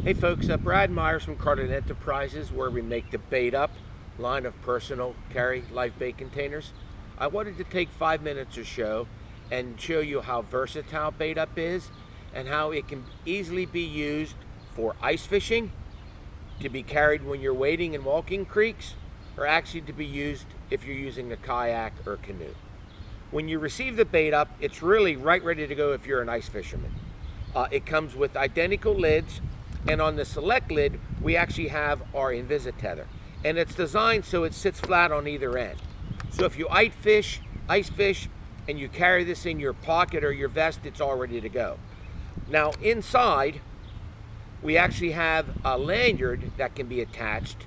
Hey folks, Brad Myers from Carden Enterprises, where we make the Bait Up line of personal carry live bait containers. I wanted to take 5 minutes or so and show you how versatile Bait Up is and how it can easily be used for ice fishing, to be carried when you're wading and walking creeks, or actually to be used if you're using a kayak or canoe. When you receive the Bait Up, it's really right ready to go if you're an ice fisherman. It comes with identical lids, and on the select lid we actually have our Invisi-Tether, and it's designed so it sits flat on either end. So if you ice fish, and you carry this in your pocket or your vest, it's all ready to go. Now inside we actually have a lanyard that can be attached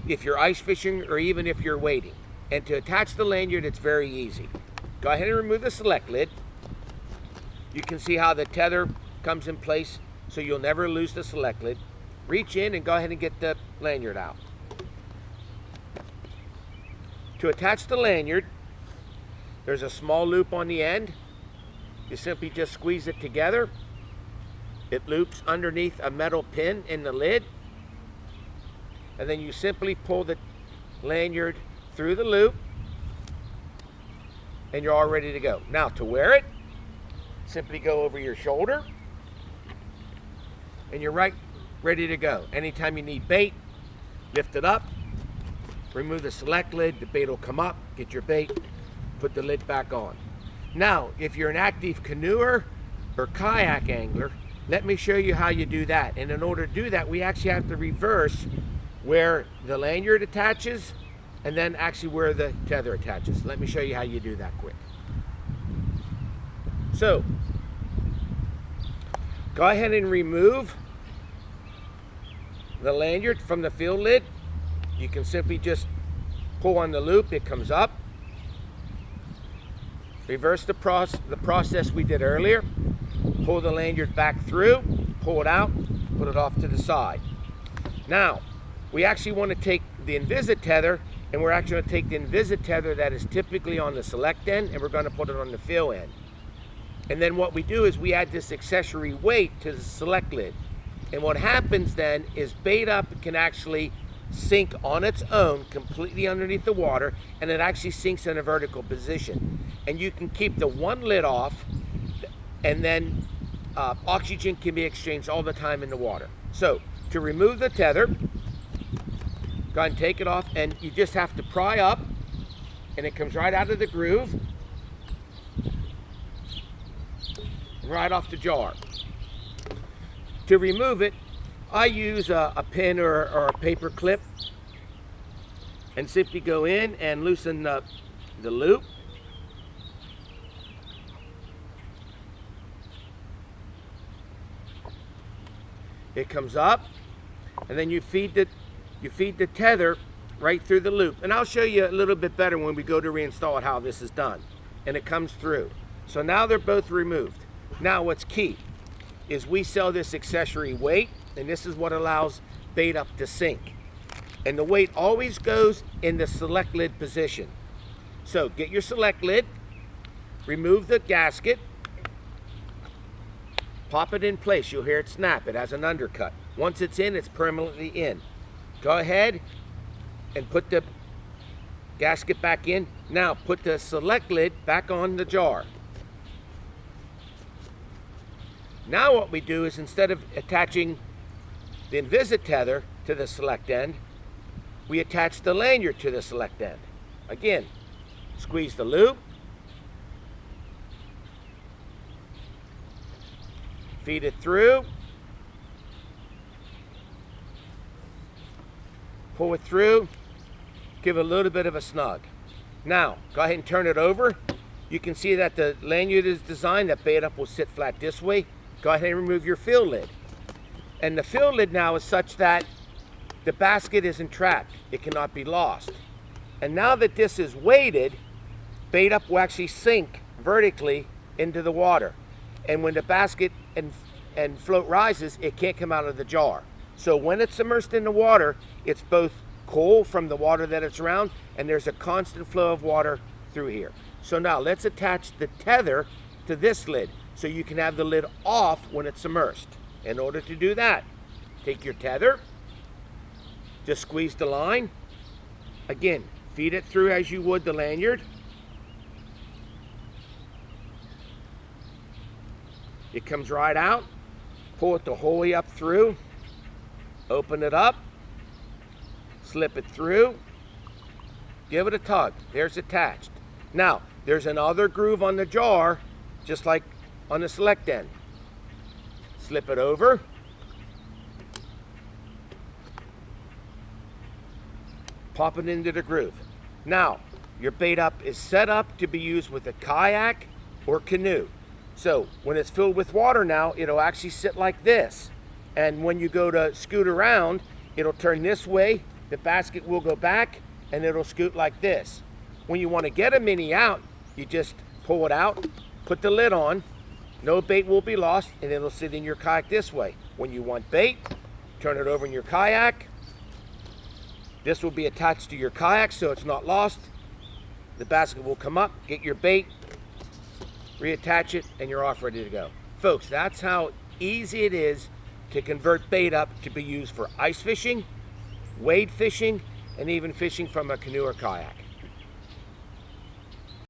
if you're ice fishing or even if you're wading. And to attach the lanyard, it's very easy. Go ahead and remove the select lid. You can see how the tether comes in place so you'll never lose the select lid. Reach in and go ahead and get the lanyard out. To attach the lanyard, there's a small loop on the end. You simply just squeeze it together. It loops underneath a metal pin in the lid, and then you simply pull the lanyard through the loop and you're all ready to go. Now to wear it, simply go over your shoulder and you're right ready to go. Anytime you need bait, lift it up, remove the select lid, the bait will come up, get your bait, put the lid back on. Now, if you're an active canoeer or kayak angler, let me show you how you do that. And in order to do that, we actually have to reverse where the lanyard attaches and then actually where the tether attaches. Let me show you how you do that quick. So, go ahead and remove the lanyard from the field lid. You can simply just pull on the loop, it comes up. Reverse the process we did earlier. Pull the lanyard back through, pull it out, put it off to the side. Now, we actually want to take the Invisi-Tether, and we're actually going to take the Invisi-Tether that is typically on the select end, and we're going to put it on the fill end. And then what we do is we add this accessory weight to the select lid. And what happens then is Bait Up can actually sink on its own completely underneath the water, and it actually sinks in a vertical position. And you can keep the one lid off, and then oxygen can be exchanged all the time in the water. So to remove the tether, go ahead and take it off, and you just have to pry up and it comes right out of the groove and right off the jar. To remove it, I use a pin or a paper clip and simply go in and loosen the loop. It comes up, and then you feed the tether right through the loop. And I'll show you a little bit better when we go to reinstall it how this is done. And it comes through. So now they're both removed. Now what's key is we sell this accessory weight, and this is what allows Bait Up to sink. And the weight always goes in the select lid position. So get your select lid, remove the gasket, pop it in place. You'll hear it snap. It has an undercut. Once it's in, it's permanently in. Go ahead and put the gasket back in. Now put the select lid back on the jar. Now what we do is, instead of attaching the Invisi-Tether to the select end, we attach the lanyard to the select end. Again, squeeze the loop, feed it through, pull it through, give it a little bit of a snug. Now, go ahead and turn it over. You can see that the lanyard is designed that Bait Up will sit flat this way. Go ahead and remove your fill lid. And the fill lid now is such that the basket isn't trapped. It cannot be lost. And now that this is weighted, Bait Up will actually sink vertically into the water. And when the basket and float rises, it can't come out of the jar. So when it's immersed in the water, it's both cool from the water that it's around, and there's a constant flow of water through here. So now let's attach the tether to this lid so you can have the lid off when it's immersed. In order to do that, Take your tether, just squeeze the line. Again, feed it through as you would the lanyard. It comes right out. Pull it the whole way up through. Open it up. Slip it through. Give it a tug. There's attached. Now, there's another groove on the jar, just like on the select end. Slip it over. Pop it into the groove. Now, your bait up is set up to be used with a kayak or canoe. So when it's filled with water now, it'll actually sit like this. And when you go to scoot around, it'll turn this way, the basket will go back, and it'll scoot like this. When you want to get a mini out, you just pull it out, put the lid on, no bait will be lost, and it'll sit in your kayak this way. When you want bait, turn it over in your kayak. This will be attached to your kayak so it's not lost. The basket will come up, get your bait, reattach it, and you're off ready to go. Folks, that's how easy it is to convert bait up to be used for ice fishing, wade fishing, and even fishing from a canoe or kayak.